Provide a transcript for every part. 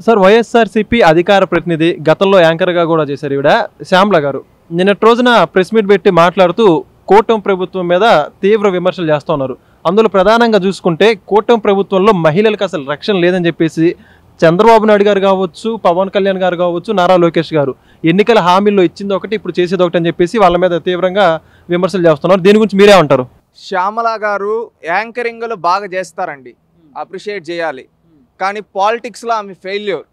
Sir YSRCP అధికార ప్రతినిధి గతంలో యాంకర్గా కూడా చేశారు ఈవిడ శ్యామల గారు. నిన్నటి రోజున ప్రెస్ మీట్ పెట్టి మాట్లాడుతూ కూటమి ప్రభుత్వం మీద తీవ్ర విమర్శలు చేస్తూ ఉన్నారు. అందులో ప్రధానంగా చూసుకుంటే కూటమి ప్రభుత్వంలో మహిళలకు అసలు రక్షణ లేదని చెప్పేసి చంద్రబాబు నాయుడు గారు కావచ్చు, పవన్ కళ్యాణ్ గారు కావచ్చు, నారా లోకేష్ గారు ఎన్నికల హామీల్లో ఇచ్చింది ఒకటి, ఇప్పుడు చేసేది ఒకటి అని చెప్పేసి వాళ్ళ మీద తీవ్రంగా విమర్శలు చేస్తున్నారు. దీని గురించి మీరేమంటారు? శ్యామల గారు యాంకరింగ్లు బాగా చేస్తారండి, అప్రిషియేట్ చేయాలి. కానీ పాలిటిక్స్లో ఆమె ఫెయిల్యూర్.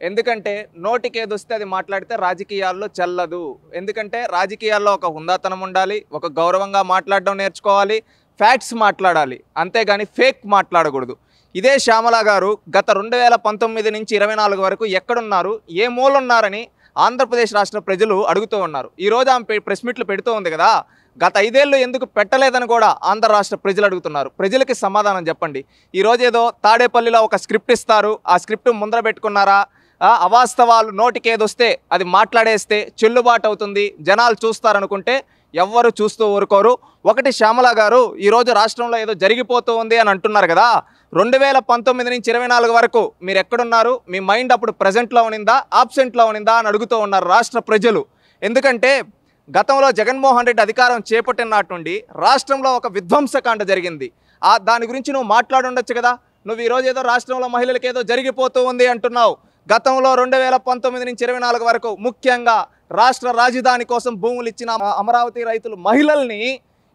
ఎందుకంటే నోటికి ఏదొస్తే అది మాట్లాడితే రాజకీయాల్లో చెల్లదు. ఎందుకంటే రాజకీయాల్లో ఒక హుందాతనం ఉండాలి, ఒక గౌరవంగా మాట్లాడడం నేర్చుకోవాలి, ఫ్యాక్ట్స్ మాట్లాడాలి, అంతేగాని ఫేక్ మాట్లాడకూడదు. ఇదే శ్యామల గారు గత 2019 నుంచి 24 వరకు ఎక్కడున్నారు, ఏ మూలున్నారని ఆంధ్రప్రదేశ్ రాష్ట్ర ప్రజలు అడుగుతూ ఉన్నారు. ఈరోజు ఆమె ప్రెస్ మీట్లు పెడుతూ ఉంది కదా, గత 5 ఏళ్ళు ఎందుకు పెట్టలేదని కూడా ఆంధ్ర రాష్ట్ర ప్రజలు అడుగుతున్నారు. ప్రజలకి సమాధానం చెప్పండి. ఈరోజు ఏదో తాడేపల్లిలో ఒక స్క్రిప్ట్ ఇస్తారు, ఆ స్క్రిప్ట్ ముందర పెట్టుకున్నారా? అవాస్తవాలు నోటికి ఏదొస్తే అది మాట్లాడేస్తే చెల్లుబాటు అవుతుంది, జనాలు చూస్తారనుకుంటే ఎవ్వరు చూస్తూ ఊరుకోరు. ఒకటి, శ్యామల గారు ఈరోజు రాష్ట్రంలో ఏదో జరిగిపోతూ ఉంది అని అంటున్నారు కదా, 2019 నుంచి 24 వరకు మీరు ఎక్కడున్నారు? మీ మైండ్ అప్పుడు ప్రజెంట్లో ఉనిందా, ఆబ్సెంట్లో ఉనిందా అని అడుగుతూ ఉన్నారు రాష్ట్ర ప్రజలు. ఎందుకంటే గతంలో జగన్మోహన్ రెడ్డి అధికారం చేపట్టిన నాటి నుండి రాష్ట్రంలో ఒక విధ్వంసకాండ జరిగింది. దాని గురించి నువ్వు మాట్లాడుండొచ్చు కదా. నువ్వు ఈరోజు ఏదో రాష్ట్రంలో మహిళలకు ఏదో జరిగిపోతూ ఉంది అంటున్నావు. గతంలో 2019 నుంచి 24 వరకు ముఖ్యంగా రాష్ట్ర రాజధాని కోసం భూములు ఇచ్చిన అమరావతి రైతులు మహిళల్ని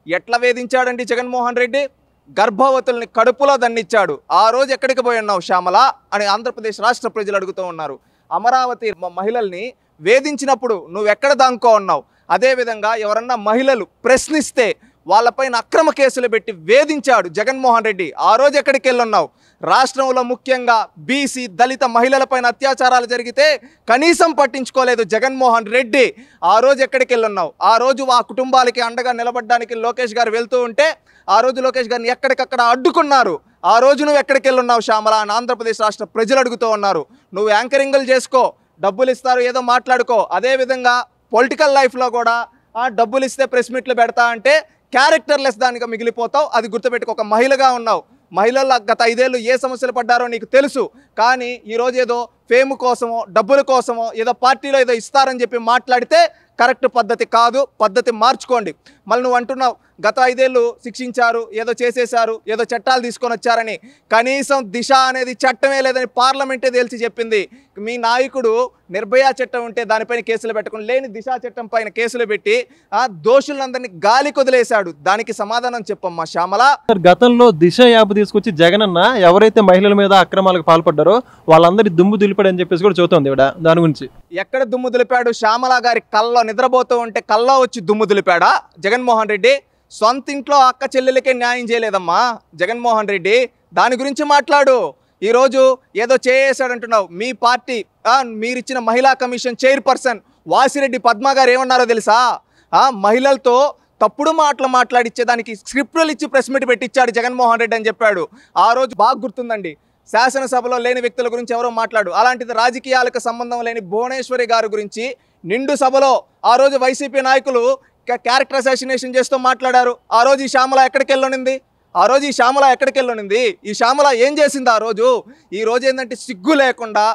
ఎట్లా వేధించాడండి జగన్మోహన్ రెడ్డి? గర్భవతుల్ని కడుపులో దండించాడు. ఆ రోజు ఎక్కడికి పోయి ఉన్నావు శ్యామల అని ఆంధ్రప్రదేశ్ రాష్ట్ర ప్రజలు అడుగుతూ ఉన్నారు. అమరావతి మహిళల్ని వేధించినప్పుడు నువ్వెక్కడ దాంకో ఉన్నావు? అదేవిధంగా ఎవరన్నా మహిళలు ప్రశ్నిస్తే వాళ్ళపైన అక్రమ కేసులు పెట్టి వేధించాడు జగన్మోహన్ రెడ్డి. ఆ రోజు ఎక్కడికి వెళ్ళున్నావు? రాష్ట్రంలో ముఖ్యంగా బీసీ దళిత మహిళలపైన అత్యాచారాలు జరిగితే కనీసం పట్టించుకోలేదు జగన్మోహన్ రెడ్డి. ఆ రోజు ఎక్కడికి వెళ్ళున్నావు? ఆ రోజు ఆ కుటుంబాలకి అండగా నిలబడడానికి లోకేష్ గారు వెళ్తూ ఉంటే ఆ రోజు లోకేష్ గారిని ఎక్కడికక్కడ అడ్డుకున్నారు. ఆ రోజు నువ్వు ఎక్కడికి వెళ్ళున్నావు శ్యామల అని ఆంధ్రప్రదేశ్ రాష్ట్ర ప్రజలు అడుగుతూ ఉన్నారు. నువ్వు యాంకరింగ్లు చేసుకో, డబ్బులు ఇస్తారు ఏదో మాట్లాడుకో. అదేవిధంగా పొలిటికల్ లైఫ్లో కూడా డబ్బులు ఇస్తే ప్రెస్ మీట్లు పెడతా అంటే క్యారెక్టర్లెస్ దానిగా మిగిలిపోతావు. అది గుర్తుపెట్టుకో. ఒక మహిళగా ఉన్నావు. మహిళలు గత 5 ఏళ్ళు ఏ సమస్యలు పడ్డారో నీకు తెలుసు. కానీ ఈరోజు ఏదో ఫేమ్ కోసమో డబ్బుల కోసమో ఏదో పార్టీలో ఏదో ఇస్తారని చెప్పి మాట్లాడితే కరెక్ట్ పద్ధతి కాదు. పద్ధతి మార్చుకోండి. మళ్ళీ నువ్వు అంటున్నావు గత 5 ఏళ్ళు శిక్షించారు, ఏదో చేసేశారు, ఏదో చట్టాలు తీసుకొని వచ్చారని. కనీసం దిశ అనేది చట్టమే లేదని పార్లమెంటే తేల్చి చెప్పింది. మీ నాయకుడు నిర్భయ చట్టం ఉంటే దానిపైన కేసులు పెట్టుకుని లేని దిశా చట్టం పైన కేసులు పెట్టి దోషులందరినీ గాలి కొదిలేశాడు. దానికి సమాధానం చెప్పమ్మా శ్యామల. గతంలో దిశ యాప్ తీసుకొచ్చి జగనన్న ఎవరైతే మహిళల మీద అక్రమాలకు పాల్పడ్డారో వాళ్ళందరి దుమ్ము దులిపాడని చెప్పేసి కూడా చెబుతోంది ఇవిడ. దాని గురించి ఎక్కడ దుమ్ము దులిపాడు? శ్యామల గారి కల్లో నిద్రపోతూ ఉంటే కల్లో వచ్చి దుమ్ము దులిపాడా జగన్మోహన్ రెడ్డి? సొంత ఇంట్లో అక్క చెల్లెలకే న్యాయం చేయలేదమ్మా జగన్మోహన్ రెడ్డి. దాని గురించి మాట్లాడు. ఈరోజు ఏదో చేసాడంటున్నావు. మీ పార్టీ మీరిచ్చిన మహిళా కమిషన్ చైర్పర్సన్ వాసిరెడ్డి పద్మ గారు ఏమన్నారో తెలుసా? మహిళలతో తప్పుడు మాటలు మాట్లాడిచ్చేదానికి స్క్రిప్టులు ఇచ్చి ప్రెస్ మీట్ పెట్టించాడు జగన్మోహన్ రెడ్డి అని చెప్పాడు. ఆ రోజు బాగా గుర్తుందండి. శాసనసభలో లేని వ్యక్తుల గురించి ఎవరో మాట్లాడు. అలాంటిది రాజకీయాలకు సంబంధం లేని భువనేశ్వరి గారి గురించి నిండు సభలో ఆ రోజు వైసీపీ నాయకులు క్యారెక్టర్ అసాసినేషన్ చేస్తూ మాట్లాడారు. ఆ రోజు ఈ శ్యామల ఎక్కడికి వెళ్ళనుంది? ఈ శ్యామల ఏం చేసింది ఆ రోజు? ఈ రోజు ఏంటంటే సిగ్గు లేకుండా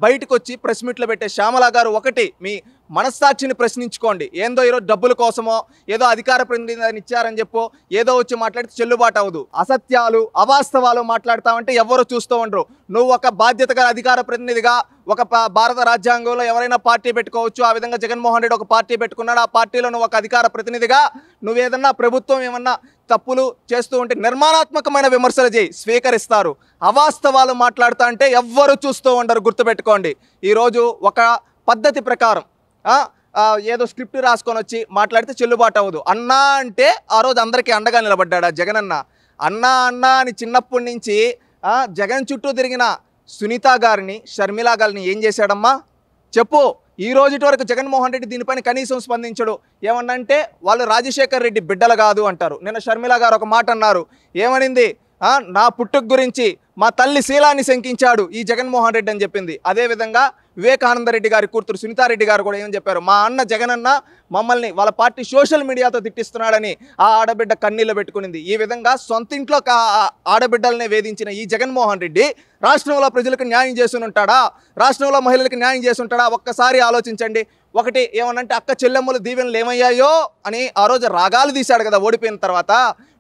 బయటకు వచ్చి ప్రెస్ మీట్లు పెట్టే శ్యామల గారు, ఒకటి మీ మనస్సాక్షిని ప్రశ్నించుకోండి. ఏందో ఈరోజు డబ్బుల కోసమో ఏదో అధికార ప్రతినిధిని ఇచ్చారని చెప్పో ఏదో వచ్చి మాట్లాడితే చెల్లుబాటు అవ్వదు. అసత్యాలు అవాస్తవాలు మాట్లాడతామంటే ఎవరు చూస్తూ ఉండరు. నువ్వు ఒక బాధ్యతగా అధికార ప్రతినిధిగా ఒక భారత రాజ్యాంగంలో ఎవరైనా పార్టీ పెట్టుకోవచ్చు. ఆ విధంగా జగన్మోహన్ రెడ్డి ఒక పార్టీ పెట్టుకున్నాడు. ఆ పార్టీలో నువ్వు ఒక అధికార ప్రతినిధిగా నువ్వేదన్నా ప్రభుత్వం ఏమన్నా తప్పులు చేస్తూ ఉంటే నిర్మాణాత్మకమైన విమర్శలు చేయి, స్వీకరిస్తారు. అవాస్తవాలు మాట్లాడుతా అంటే ఎవ్వరు చూస్తూ ఉండరు. గుర్తుపెట్టుకోండి. ఈరోజు ఒక పద్ధతి ప్రకారం ఏదో స్క్రిప్ట్ రాసుకొని వచ్చి మాట్లాడితే చెల్లుబాటు అవ్వదు. అన్నా అంటే ఆ రోజు అందరికీ అండగా నిలబడ్డా జగనన్న. అన్నా అన్నా అని చిన్నప్పటి నుంచి జగన్ చుట్టూ తిరిగిన సునీత గారిని, షర్మిల గారిని ఏం చేశాడమ్మా చెప్పు? ఈ రోజు వరకు జగన్మోహన్ రెడ్డి దీనిపైన కనీసం స్పందించడు. ఏమన్నంటే వాళ్ళు రాజశేఖర్ రెడ్డి బిడ్డలు కాదు అంటారు. నిన్న షర్మిల గారు ఒక మాట అన్నారు. ఏమనింది? నా పుట్టుక గురించి మా తల్లి శీలాన్ని శంకించాడు ఈ జగన్మోహన్ రెడ్డి అని చెప్పింది. అదేవిధంగా వివేకానంద రెడ్డి గారి కూతురు సునీతారెడ్డి గారు కూడా ఏమని చెప్పారు, మా అన్న జగనన్న మమ్మల్ని వాళ్ళ పార్టీ సోషల్ మీడియాతో తిట్టిస్తున్నాడని ఆ ఆడబిడ్డ కన్నీళ్ళు పెట్టుకునింది. ఈ విధంగా సొంతింట్లో ఆడబిడ్డలనే వేధించిన ఈ జగన్మోహన్ రెడ్డి రాష్ట్రంలో ప్రజలకు న్యాయం చేసి ఉంటాడా, రాష్ట్రంలో మహిళలకు న్యాయం చేసి ఉంటాడా? ఒక్కసారి ఆలోచించండి. ఒకటి ఏమనంటే అక్క చెల్లెమ్మలు దీవెనలు ఏమయ్యాయో అని ఆ రోజు రాగాలు తీశాడు కదా ఓడిపోయిన తర్వాత.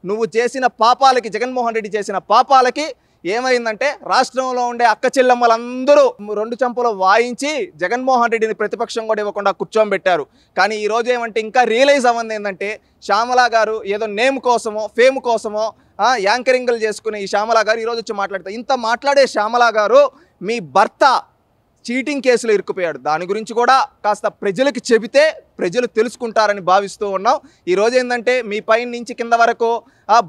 నువ్వు చేసిన పాపాలకి, జగన్మోహన్ రెడ్డి చేసిన పాపాలకి ఏమైందంటే రాష్ట్రంలో ఉండే అక్క చెల్లెమ్మలందరూ 2 చెంపలు వాయించి జగన్మోహన్ రెడ్డిని ప్రతిపక్షం కూడా ఇవ్వకుండా కూర్చోబెట్టారు. కానీ ఈరోజు ఏమంటే ఇంకా రియలైజ్ అవ్వంది ఏంటంటే శ్యామల గారు ఏదో నేమ్ కోసమో ఫేమ్ కోసమో యాంకరింగ్లు చేసుకునే ఈ శ్యామల గారు ఈరోజు వచ్చి మాట్లాడతారు. ఇంత మాట్లాడే శ్యామల గారు మీ భర్త చీటింగ్ కేసులో ఇరుక్కుపోయాడు. దాని గురించి కూడా కాస్త ప్రజలకు చెబితే ప్రజలు తెలుసుకుంటారని భావిస్తూ ఉన్నాం. ఈరోజు ఏంటంటే మీ పైన నుంచి కింద వరకు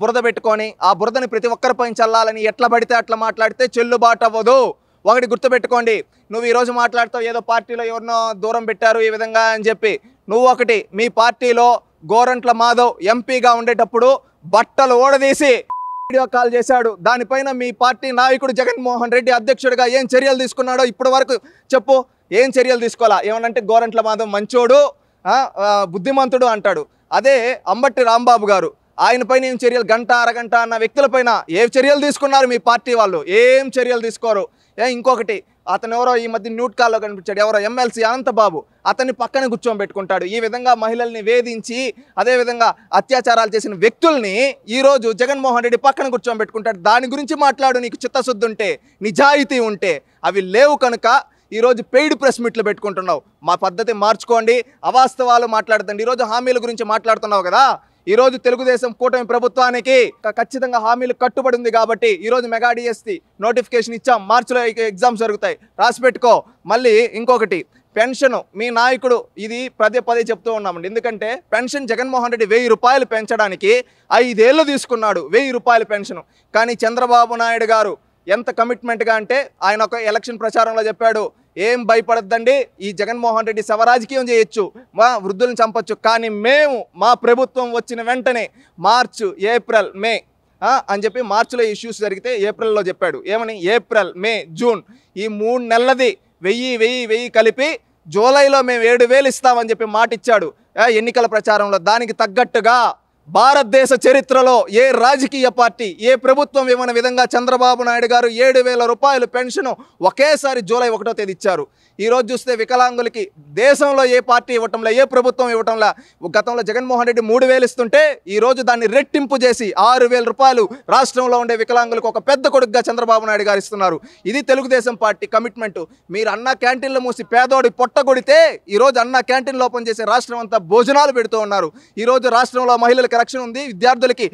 బురద పెట్టుకొని ఆ బురదని ప్రతి ఒక్కరిపైన చల్లాలని ఎట్లా పడితే అట్లా మాట్లాడితే చెల్లుబాటు అవ్వదు. ఒకటి గుర్తుపెట్టుకోండి, నువ్వు ఈరోజు మాట్లాడుతావు ఏదో పార్టీలో ఎవరినో దూరం పెట్టారు ఈ విధంగా అని చెప్పి. నువ్వు ఒకటి మీ పార్టీలో గోరంట్ల మాధవ్ ఎంపీగా ఉండేటప్పుడు బట్టలు ఓడదీసి వీడియో కాల్ చేశాడు. దానిపైన మీ పార్టీ నాయకుడు జగన్మోహన్ రెడ్డి అధ్యక్షుడిగా ఏం చర్యలు తీసుకున్నాడో ఇప్పటి వరకు చెప్పు. ఏం చర్యలు తీసుకోవాలా? ఏమనంటే గోరంట్ల మాధవ్ మంచోడు, బుద్ధిమంతుడు అంటాడు. అదే అంబట్టి రాంబాబు గారు, ఆయన పైన ఏం చర్యలు, గంట అరగంట అన్న వ్యక్తులపైన ఏ చర్యలు తీసుకున్నారు మీ పార్టీ వాళ్ళు? ఏం చర్యలు తీసుకోరు. ఇంకొకటి అతను ఎవరో ఈ మధ్య న్యూట్ కాల్లో కనిపించాడు, ఎవరో ఎమ్మెల్సీ అనంతబాబు, అతన్ని పక్కన కూర్చోబెట్టుకుంటాడు. ఈ విధంగా మహిళల్ని వేధించి అదేవిధంగా అత్యాచారాలు చేసిన వ్యక్తుల్ని ఈరోజు జగన్మోహన్ రెడ్డి పక్కన కూర్చోబెట్టుకుంటాడు. దాని గురించి మాట్లాడు. నీకు చిత్తశుద్ధి ఉంటే, నిజాయితీ ఉంటే. అవి లేవు కనుక ఈరోజు పెయిడ్ ప్రెస్ మీట్లు పెట్టుకుంటున్నావు. మా పద్ధతి మార్చుకోండి, అవాస్తవాలు మాట్లాడుతండి. ఈరోజు హామీల గురించి మాట్లాడుతున్నావు కదా. ఈరోజు తెలుగుదేశం కూటమి ప్రభుత్వానికి ఖచ్చితంగా హామీలు కట్టుబడి ఉంది కాబట్టి ఈరోజు మెగా డిఎస్సి నోటిఫికేషన్ ఇచ్చాం. మార్చిలో ఎగ్జామ్స్ జరుగుతాయి, రాసి పెట్టుకో. మళ్ళీ ఇంకొకటి పెన్షన్ మీ నాయకుడు, ఇది పదే చెప్తూ ఉన్నామండి. ఎందుకంటే పెన్షన్ జగన్మోహన్ రెడ్డి 1000 రూపాయలు పెంచడానికి 5 ఏళ్ళు తీసుకున్నాడు, 1000 రూపాయల పెన్షన్. కానీ చంద్రబాబు నాయుడు గారు ఎంత కమిట్మెంట్గా అంటే ఆయన ఒక ఎలక్షన్ ప్రచారంలో చెప్పాడు, ఏం భయపడద్దండి, ఈ జగన్మోహన్ రెడ్డి శవరాజకీయం చేయొచ్చు, మా వృద్ధులను చంపొచ్చు, కానీ మేము మా ప్రభుత్వం వచ్చిన వెంటనే మార్చ్, ఏప్రిల్, మే అని చెప్పి మార్చిలో ఇష్యూస్ జరిగితే ఏప్రిల్లో చెప్పాడు. ఏమని? ఏప్రిల్, మే, జూన్ ఈ 3 నెలలది 1000 కలిపి జూలైలో మేము 7000 ఇస్తామని చెప్పి మాట ఇచ్చాడు ఎన్నికల ప్రచారంలో. దానికి తగ్గట్టుగా భారతదేశ చరిత్రలో ఏ రాజకీయ పార్టీ, ఏ ప్రభుత్వం ఇవ్వని విధంగా చంద్రబాబు నాయుడు గారు 7000 రూపాయలు పెన్షన్ ఒకేసారి జూలై 1వ తేదీ ఇచ్చారు. ఈరోజు చూస్తే వికలాంగులకి దేశంలో ఏ పార్టీ ఇవ్వటంలా, ఏ ప్రభుత్వం ఇవ్వటంలా. గతంలో జగన్మోహన్ రెడ్డి 3000 ఇస్తుంటే ఈరోజు దాన్ని రెట్టింపు చేసి 6000 రూపాయలు రాష్ట్రంలో ఉండే వికలాంగులకు ఒక పెద్ద కొడుకుగా చంద్రబాబు నాయుడు గారు ఇస్తున్నారు. ఇది తెలుగుదేశం పార్టీ కమిట్మెంట్. మీరు అన్న క్యాంటీన్లు మూసి పేదోడి పొట్టగొడితే ఈరోజు అన్న క్యాంటీన్లు ఓపెన్ చేసి రాష్ట్రం అంతా భోజనాలు పెడుతూ ఉన్నారు. ఈరోజు రాష్ట్రంలో మహిళలకు రక్షణ ఉంది, విద్యార్థులకి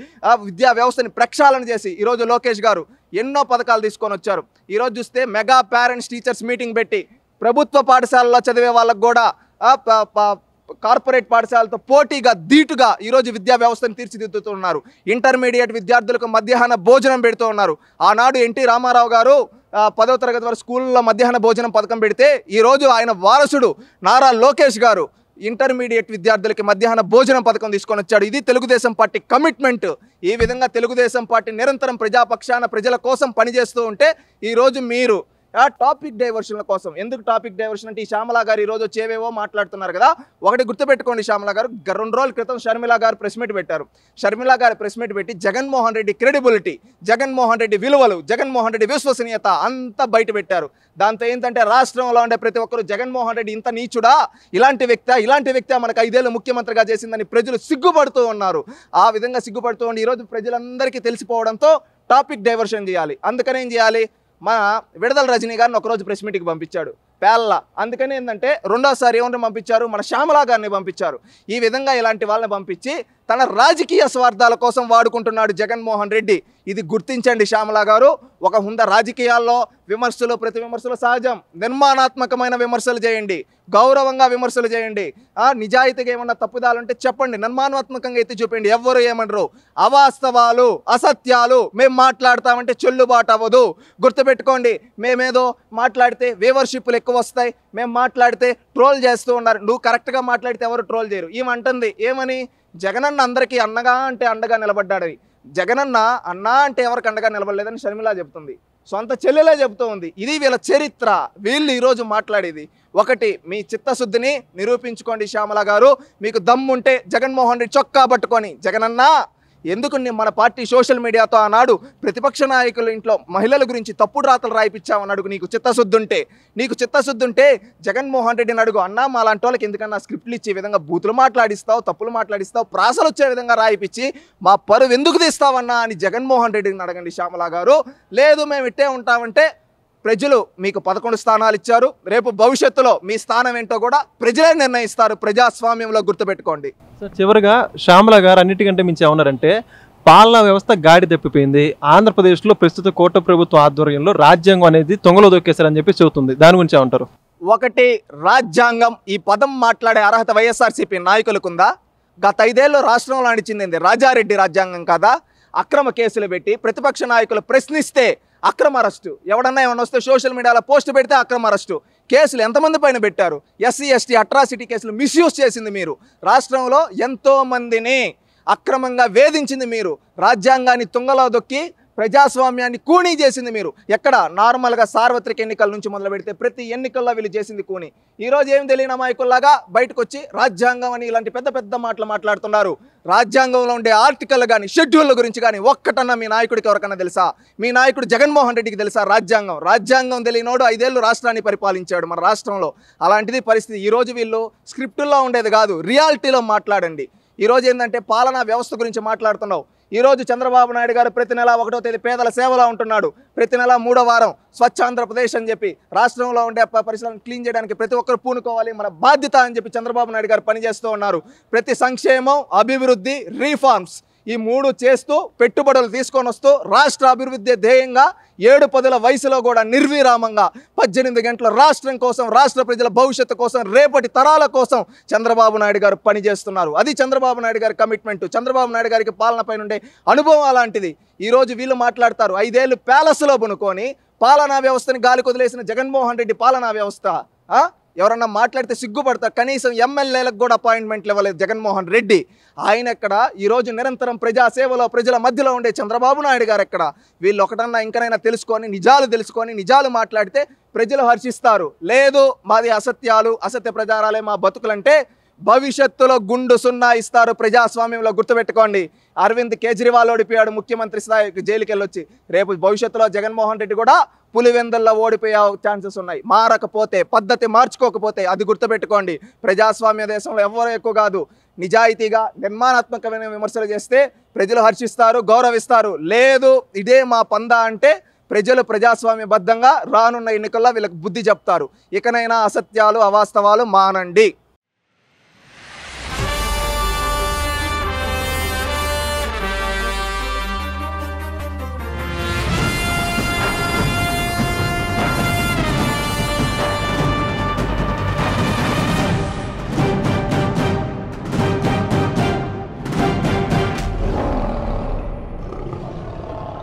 విద్యా వ్యవస్థని ప్రక్షాళన చేసి ఈరోజు లోకేష్ గారు ఎన్నో పథకాలు తీసుకొని వచ్చారు. ఈరోజు చూస్తే మెగా పేరెంట్స్ టీచర్స్ మీటింగ్ పెట్టి ప్రభుత్వ పాఠశాలలో చదివే వాళ్ళకు కూడా కార్పొరేట్ పాఠశాలతో పోటీగా ధీటుగా ఈరోజు విద్యా వ్యవస్థను తీర్చిదిద్దుతున్నారు. ఇంటర్మీడియట్ విద్యార్థులకు మధ్యాహ్న భోజనం పెడుతూ ఉన్నారు. ఆనాడు ఎన్టీ రామారావు గారు 10వ తరగతి వరకు స్కూల్లో మధ్యాహ్న భోజనం పథకం పెడితే ఈరోజు ఆయన వారసుడు నారా లోకేష్ గారు ఇంటర్మీడియట్ విద్యార్థులకి మధ్యాహ్న భోజనం పథకం తీసుకొని వచ్చాడు. ఇది తెలుగుదేశం పార్టీ కమిట్మెంట్. ఈ విధంగా తెలుగుదేశం పార్టీ నిరంతరం ప్రజాపక్షాన ప్రజల కోసం పనిచేస్తూ ఉంటే ఈరోజు మీరు టాపిక్ డైవర్షన్ల కోసం. ఎందుకు టాపిక్ డైవర్షన్ అంటే ఈ శ్యామల గారు ఈరోజు వచ్చేవేవో మాట్లాడుతున్నారు కదా. ఒకటి గుర్తుపెట్టుకోండి, శ్యామల గారు 2 రోజుల క్రితం షర్మిల గారు ప్రెస్ మీట్ పెట్టారు. షర్మిల గారు ప్రెస్ మీట్ పెట్టి జగన్మోహన్ రెడ్డి క్రెడిబిలిటీ, జగన్మోహన్ రెడ్డి విలువలు, జగన్మోహన్ రెడ్డి విశ్వసనీయత అంతా బయట పెట్టారు. దాంతో ఏంటంటే రాష్ట్రంలో ఉండే ప్రతి ఒక్కరు జగన్మోహన్ రెడ్డి ఇంత నీచుడా, ఇలాంటి వ్యక్తి మనకు 5 ఏళ్ళు ముఖ్యమంత్రిగా చేసిందని ప్రజలు సిగ్గుపడుతూ ఉన్నారు. ఆ విధంగా సిగ్గుపడుతూ ఉండి ఈరోజు ప్రజలందరికీ తెలిసిపోవడంతో టాపిక్ డైవర్షన్ చేయాలి. అందుకని ఏం చేయాలి, మన విడుదల రజనీ గారిని ఒకరోజు ప్రెస్ మీట్కి పంపించాడు పేల్ల. అందుకని ఏంటంటే రెండోసారి ఎవరిని పంపించారు, మన శ్యామల గారిని పంపించారు. ఈ విధంగా ఇలాంటి వాళ్ళని పంపించి తన రాజకీయ స్వార్థాల కోసం వాడుకుంటున్నాడు జగన్మోహన్ రెడ్డి. ఇది గుర్తించండి శ్యామల గారు. ఒక హుందా రాజకీయాల్లో విమర్శలు, ప్రతి విమర్శలు సహజం. నిర్మాణాత్మకమైన విమర్శలు చేయండి, గౌరవంగా విమర్శలు చేయండి. నిజాయితీగా ఏమన్నా తప్పుదాలుంటే చెప్పండి, నిర్మాణాత్మకంగా ఎత్తి చూపండి. ఎవ్వరు ఏమనరు. అవాస్తవాలు, అసత్యాలు మేము మాట్లాడతామంటే చెల్లుబాటు అవ్వదు. గుర్తుపెట్టుకోండి, మేమేదో మాట్లాడితే వ్యూవర్షిప్లు ఎక్కువ వస్తాయి, మేము మాట్లాడితే ట్రోల్ చేస్తూ ఉన్నారు. నువ్వు కరెక్ట్గా మాట్లాడితే ఎవరు ట్రోల్ చేయరు. ఏమంటుంది, ఏమని, జగనన్న అందరికీ అన్నగా అంటే అండగా నిలబడ్డాడని. జగనన్న అన్నా అంటే ఎవరికి అండగా నిలబడలేదని షర్మిల చెప్తుంది. సొంత చెల్లెలే చెబుతూ ఉంది. ఇది వీళ్ళ చరిత్ర. వీళ్ళు ఈరోజు మాట్లాడేది ఒకటి, మీ చిత్తశుద్ధిని నిరూపించుకోండి శ్యామల గారు. మీకు దమ్ముంటే జగన్మోహన్ రెడ్డి చొక్కా పట్టుకొని, జగనన్నా ఎందుకు మన పార్టీ సోషల్ మీడియాతో ఆనాడు ప్రతిపక్ష నాయకుల ఇంట్లో మహిళల గురించి తప్పుడు రాతలు రాయిపించామని అడుగు. నీకు చిత్తశుద్ధి ఉంటే జగన్మోహన్ రెడ్డిని అడుగు. అన్నా మా లాంటి వాళ్ళకి ఎందుకన్నా స్క్రిప్ట్లు ఇచ్చే విధంగా బూతులు మాట్లాడిస్తావు, తప్పులు మాట్లాడిస్తావు, ప్రాసలు వచ్చే విధంగా రాయిపించి మా పరువు ఎందుకు తీస్తావన్నా అని జగన్మోహన్ రెడ్డిని అడగండి శ్యామల గారు. లేదు మేము ఇట్టే ఉంటామంటే ప్రజలు మీకు 11 స్థానాలు ఇచ్చారు. రేపు భవిష్యత్తులో మీ స్థానం ఏంటో కూడా ప్రజలే నిర్ణయిస్తారు. ప్రజాస్వామ్యంలో గుర్తుపెట్టుకోండి. సార్ చివరిగా శ్యామల గారు అన్నిటికంటే మించి ఏమన్నారంటే పాలనా వ్యవస్థ గాడి తప్పిపోయింది, ఆంధ్రప్రదేశ్లో ప్రస్తుత కోట ప్రభుత్వ ఆధ్వర్యంలో రాజ్యాంగం అనేది తొంగలో దొక్కేశారని చెప్పి చెబుతుంది. దాని గురించి ఏమంటారు? ఒకటి, రాజ్యాంగం ఈ పదం మాట్లాడే అర్హత వైఎస్ఆర్సీపీ నాయకులకుందా? గత 5 ఏళ్ళు రాష్ట్రంలో నడిచింది రాజారెడ్డి రాజ్యాంగం కాదా? అక్రమ కేసులు పెట్టి ప్రతిపక్ష నాయకులు ప్రశ్నిస్తే అక్రమ అరెస్టు, ఎవడన్నా ఏమన్నా వస్తే సోషల్ మీడియాలో పోస్ట్ పెడితే అక్రమ అరెస్టు, కేసులు ఎంతమంది పైన పెట్టారు? ఎస్సీ ఎస్టీ అట్రాసిటీ కేసులు మిస్యూజ్ చేసింది మీరు. రాష్ట్రంలో ఎంతో మందిని అక్రమంగా వేధించింది మీరు. రాజ్యాంగాన్ని తుంగలో దొక్కి ప్రజాస్వామ్యాన్ని కూనీ చేసింది మీరు. ఎక్కడ నార్మల్గా సార్వత్రిక ఎన్నికల నుంచి మొదలు పెడితే ప్రతి ఎన్నికల్లో వీళ్ళు చేసింది కూనీ. ఈరోజు ఏం తెలియని అమాయకుల్లాగా బయటకు వచ్చి రాజ్యాంగం అని ఇలాంటి పెద్ద పెద్ద మాటలు మాట్లాడుతున్నారు. రాజ్యాంగంలో ఉండే ఆర్టికల్ కానీ షెడ్యూళ్ళ గురించి కానీ ఒక్కటన్నా మీ నాయకుడికి ఎవరికన్నా తెలుసా? మీ నాయకుడు జగన్మోహన్ రెడ్డికి తెలుసా రాజ్యాంగం తెలియనోడు 5 ఏళ్ళు రాష్ట్రాన్ని పరిపాలించాడు మన రాష్ట్రంలో. అలాంటిది పరిస్థితి. ఈరోజు వీళ్ళు స్క్రిప్టుల్లో ఉండేది కాదు, రియాలిటీలో మాట్లాడండి. ఈరోజు ఏంటంటే పాలనా వ్యవస్థ గురించి మాట్లాడుతున్నావు. ఈరోజు చంద్రబాబు నాయుడు గారు ప్రతి నెల 1వ తేదీ పేదల సేవలో ఉంటున్నాడు. ప్రతి నెల 3వ వారం స్వచ్ఛ ఆంధ్రప్రదేశ్ అని చెప్పి రాష్ట్రంలో ఉండే పరిసరాలను క్లీన్ చేయడానికి ప్రతి ఒక్కరు పూనుకోవాలి, మన బాధ్యత అని చెప్పి చంద్రబాబు నాయుడు గారు పనిచేస్తూ ఉన్నారు. ప్రతి సంక్షేమం, అభివృద్ధి, రీఫార్మ్స్ ఈ 3 చేస్తూ పెట్టుబడులు తీసుకొని వస్తూ రాష్ట్ర అభివృద్ధి ధ్యేయంగా 7-10 వయసులో కూడా నిర్విరామంగా 18 గంటల రాష్ట్రం కోసం, రాష్ట్ర ప్రజల భవిష్యత్తు కోసం, రేపటి తరాల కోసం చంద్రబాబు నాయుడు గారు పనిచేస్తున్నారు. అది చంద్రబాబు నాయుడు గారి కమిట్మెంట్. చంద్రబాబు నాయుడు గారికి పాలనపై ఉండే అనుభవం అలాంటిది. ఈరోజు వీళ్ళు మాట్లాడతారు 5 ఏళ్ళు ప్యాలెస్లో బునుకొని పాలనా వ్యవస్థని గాలికి వదిలేసిన జగన్మోహన్ రెడ్డి పాలనా వ్యవస్థ. ఎవరన్నా మాట్లాడితే సిగ్గుపడతారు. కనీసం ఎమ్మెల్యేలకు కూడా అపాయింట్మెంట్లు ఇవ్వలేదు జగన్మోహన్ రెడ్డి. ఆయన ఎక్కడ? ఈరోజు నిరంతరం ప్రజాసేవలో ప్రజల మధ్యలో ఉండే చంద్రబాబు నాయుడు గారు ఎక్కడ? వీళ్ళు ఒకటన్నా ఇంకనైనా తెలుసుకొని నిజాలు మాట్లాడితే ప్రజలు హర్షిస్తారు. లేదు మాది అసత్యాలు, అసత్య ప్రచారాలే మా బతుకులంటే భవిష్యత్తులో గుండు సున్నా ఇస్తారు ప్రజాస్వామ్యంలో. గుర్తుపెట్టుకోండి. అరవింద్ కేజ్రీవాల్ ఓడిపోయాడు ముఖ్యమంత్రి స్థాయికి, జైలుకి వెళ్ళొచ్చి. రేపు భవిష్యత్తులో జగన్మోహన్ రెడ్డి కూడా పులివెందుల్లో ఓడిపోయే ఛాన్సెస్ ఉన్నాయి. మారకపోతే, పద్ధతి మార్చుకోకపోతే. అది గుర్తుపెట్టుకోండి. ప్రజాస్వామ్య దేశంలో ఎవరు ఎక్కువ కాదు. నిజాయితీగా నిర్మాణాత్మకమైన విమర్శలు చేస్తే ప్రజలు హర్షిస్తారు, గౌరవిస్తారు. లేదు ఇదే మా పందా అంటే ప్రజలు ప్రజాస్వామ్యబద్ధంగా రానున్న ఎన్నికల్లో వీళ్ళకి బుద్ధి చెప్తారు. ఇకనైనా అసత్యాలు, అవాస్తవాలు మానండి.